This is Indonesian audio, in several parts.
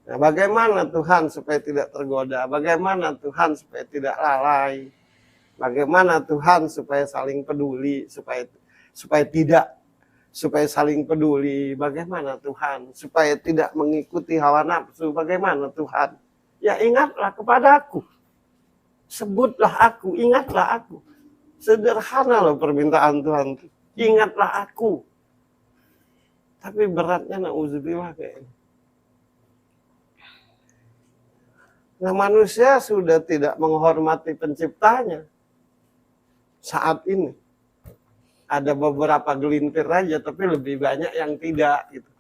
Nah, bagaimana Tuhan supaya tidak tergoda? Bagaimana Tuhan supaya tidak lalai? Bagaimana Tuhan supaya saling peduli, supaya saling peduli? Bagaimana Tuhan supaya tidak mengikuti hawa nafsu? Bagaimana Tuhan? Ya ingatlah kepadaku. Sebutlah aku, ingatlah aku. Sederhana loh permintaan Tuhan. Ingatlah aku. Tapi beratnya na'udzubillah kayaknya. Nah, manusia sudah tidak menghormati penciptanya saat ini. Ada beberapa gelintir aja, tapi lebih banyak yang tidak gitu.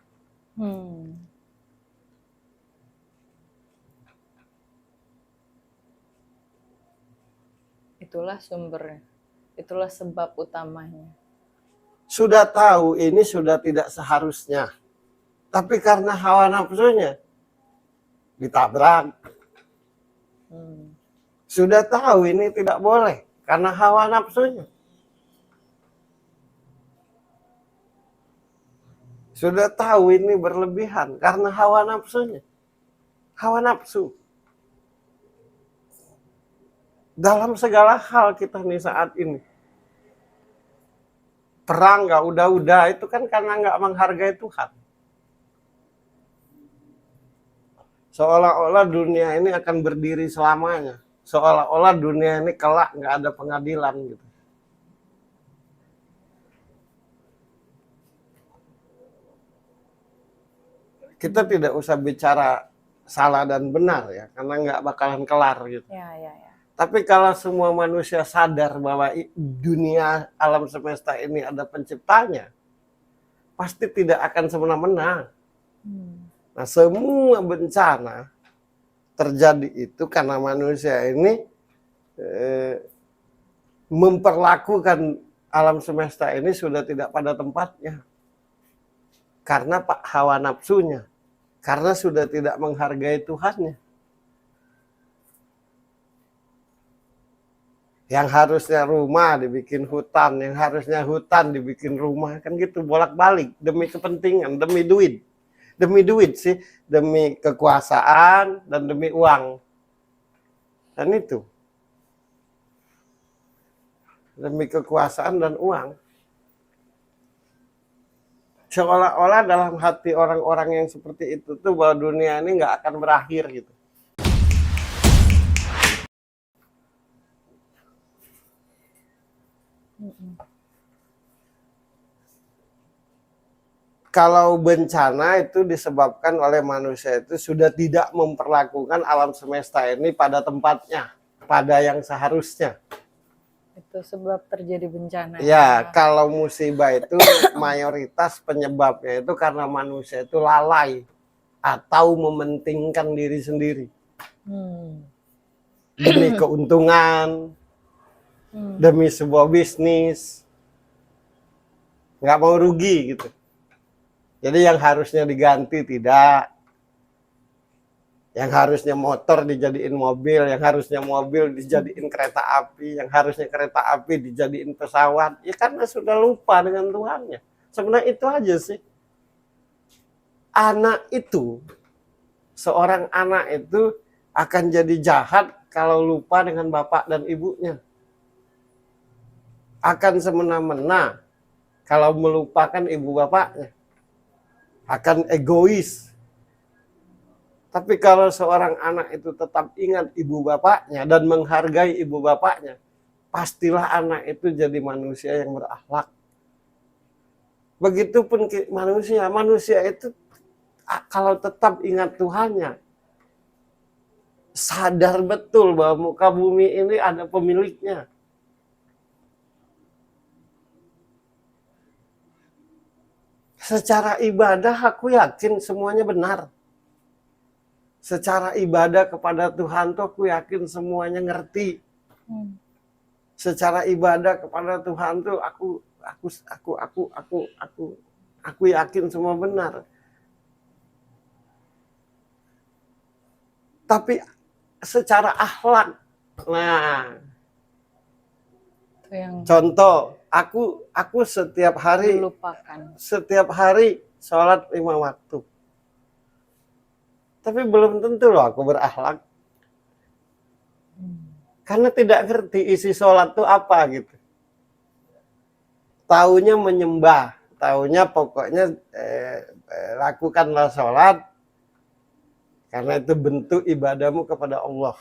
Itulah sumbernya. Itulah sebab utamanya. Sudah tahu ini sudah tidak seharusnya. Tapi karena hawa nafsunya ditabrak. Sudah tahu ini tidak boleh karena hawa nafsunya. Sudah tahu ini berlebihan karena hawa nafsunya. Hawa nafsu. Dalam segala hal kita nih saat ini. Perang gak udah-udah itu kan karena gak menghargai Tuhan. Seolah-olah dunia ini akan berdiri selamanya. Seolah-olah dunia ini kelak gak ada pengadilan gitu. Kita tidak usah bicara salah dan benar ya, karena nggak bakalan kelar gitu. Ya. Tapi kalau semua manusia sadar bahwa dunia alam semesta ini ada penciptanya, pasti tidak akan semena-mena. Nah, semua bencana terjadi itu karena manusia ini memperlakukan alam semesta ini sudah tidak pada tempatnya. Karena hawa nafsunya. Karena sudah tidak menghargai Tuhannya. Yang harusnya rumah dibikin hutan, yang harusnya hutan dibikin rumah, kan gitu bolak-balik demi kepentingan, demi duit. Demi duit sih, demi kekuasaan dan demi uang. Dan itu. Demi kekuasaan dan uang. Seolah-olah dalam hati orang-orang yang seperti itu tuh bahwa dunia ini nggak akan berakhir gitu. Kalau bencana itu disebabkan oleh manusia itu sudah tidak memperlakukan alam semesta ini pada tempatnya, pada yang seharusnya. Itu sebab terjadi bencana. Ya, kalau musibah itu mayoritas penyebabnya itu karena manusia itu lalai atau mementingkan diri sendiri. Demi keuntungan, demi sebuah bisnis, nggak mau rugi gitu. Jadi yang harusnya diganti tidak, yang harusnya motor dijadiin mobil, yang harusnya mobil dijadiin kereta api, yang harusnya kereta api dijadiin pesawat, ya karena sudah lupa dengan Tuhannya. Sebenarnya itu aja sih. Anak itu, seorang anak itu akan jadi jahat kalau lupa dengan bapak dan ibunya. Akan semena-mena kalau melupakan ibu bapaknya. Akan egois. Tapi kalau seorang anak itu tetap ingat ibu bapaknya dan menghargai ibu bapaknya, pastilah anak itu jadi manusia yang berakhlak. Begitupun manusia itu kalau tetap ingat Tuhannya, sadar betul bahwa muka bumi ini ada pemiliknya. Secara ibadah aku yakin semuanya benar. Secara ibadah kepada Tuhan tuh aku yakin semuanya ngerti. Secara ibadah kepada Tuhan tuh aku yakin semua benar. Tapi secara akhlak, nah, yang contoh, aku setiap hari dilupakan. sholat 5 waktu. Tapi belum tentu loh aku berakhlak. Karena tidak ngerti isi sholat itu apa gitu. Taunya menyembah, taunya pokoknya lakukanlah sholat karena itu bentuk ibadahmu kepada Allah.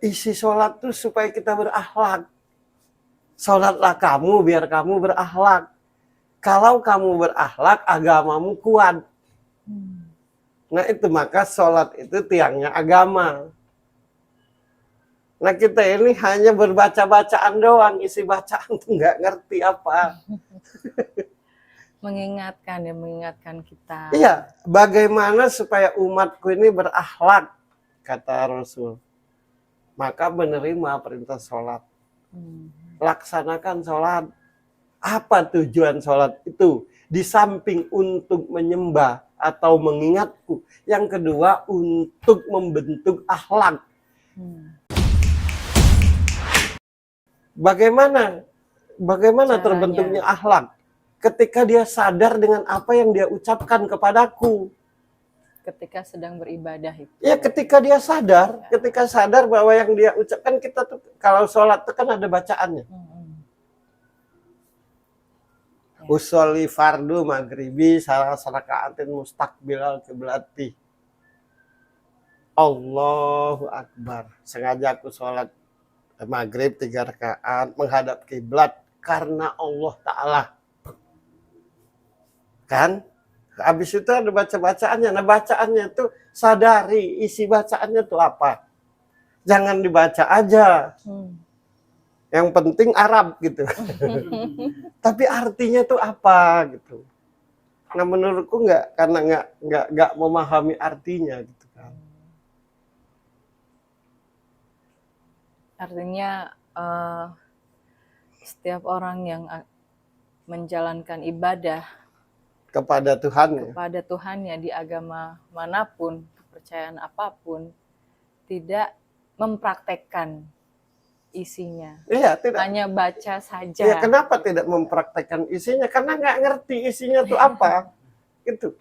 Isi sholat itu supaya kita berakhlak. Sholatlah kamu biar kamu berakhlak. Kalau kamu berakhlak, agamamu kuat. Nah itu maka sholat itu tiangnya agama. Nah kita ini hanya berbaca-bacaan doang, isi bacaan tuh nggak ngerti apa. Mengingatkan kita. Iya, bagaimana supaya umatku ini berakhlak, kata Rasul. Maka menerima perintah sholat. Laksanakan sholat. Apa tujuan sholat itu? Di samping untuk menyembah atau mengingatku. Yang kedua, untuk membentuk akhlak. Bagaimana Caranya. terbentuknya akhlak? Ketika dia sadar dengan apa yang dia ucapkan kepadaku. Ketika sedang beribadah itu. Ya ketika dia sadar, bahwa yang dia ucapkan, kita tuh kalau sholat itu kan ada bacaannya. Usolli fardu maghribi salah rakaatin mustaqbilal qiblati. Allahu Akbar. Sengaja aku sholat maghrib 3 rakaat menghadap kiblat karena Allah Ta'ala. Kan? Habis itu ada baca-bacaannya. Nah bacaannya itu sadari isi bacaannya itu apa. Jangan dibaca aja. Yang penting Arab gitu. Tapi artinya tuh apa gitu. Nah menurutku karena nggak memahami artinya gitu kan. Artinya setiap orang yang menjalankan ibadah Kepada Tuhan. kepada Tuhannya di agama manapun, kepercayaan apapun, tidak mempraktekkan isinya. Iya, tidak. Hanya baca saja. Ya, kenapa tidak mempraktekkan isinya? Karena nggak ngerti isinya tuh apa. Gitu.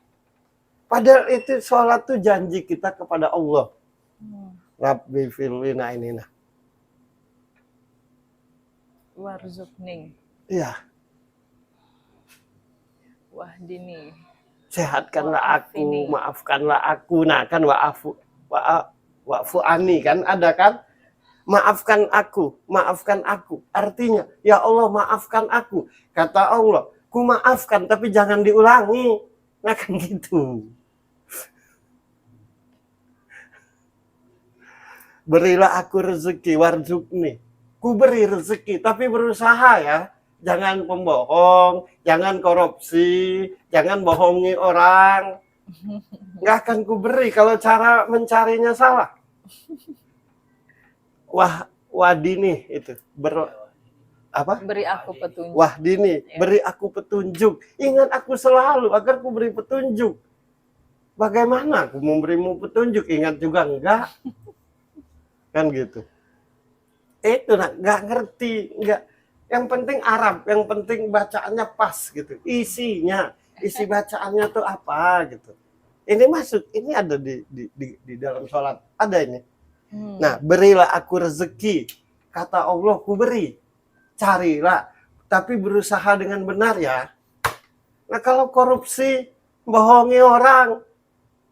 Padahal itu sholat tuh janji kita kepada Allah. Rabbi firlina ini. Warzuqni. Iya. Wahdini. Sehatkanlah aku, Wa'afini. maafkanlah aku. Nah kan wa'fu ani kan ada kan? Maafkan aku. Artinya, ya Allah maafkan aku. Kata Allah, ku maafkan tapi jangan diulangi. Nah kan gitu. Berilah aku rezeki, warzuqni. Ku beri rezeki, tapi berusaha ya. Jangan pembohong, jangan korupsi, jangan bohongi orang. Nggak akan ku beri kalau cara mencarinya salah. Wadini itu Beri aku petunjuk. Wahdini, beri aku petunjuk. Ingat aku selalu agar ku beri petunjuk. Bagaimana aku memberimu petunjuk? Ingat juga enggak? Kan gitu. Itu nggak ngerti, enggak. Yang penting Arab, yang penting bacaannya pas gitu. Isinya, isi bacaannya tuh apa gitu. Ini masuk, ini ada di dalam sholat. Ada ini. Nah, berilah aku rezeki. Kata Allah, ku beri. Carilah, tapi berusaha dengan benar ya. Nah, kalau korupsi, bohongi orang,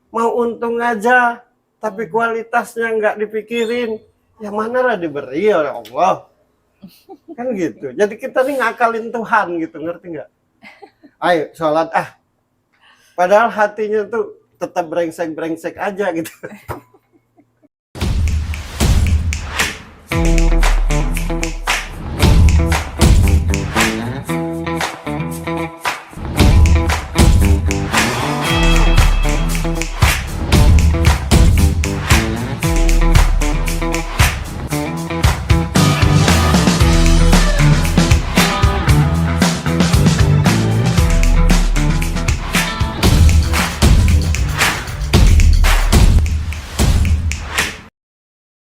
mau untung aja, tapi kualitasnya nggak dipikirin, yang mana lah diberi oleh Allah. Kan gitu. Jadi kita nih ngakalin Tuhan gitu, ngerti nggak? Ayo, sholat Padahal hatinya tuh tetap brengsek-brengsek aja gitu.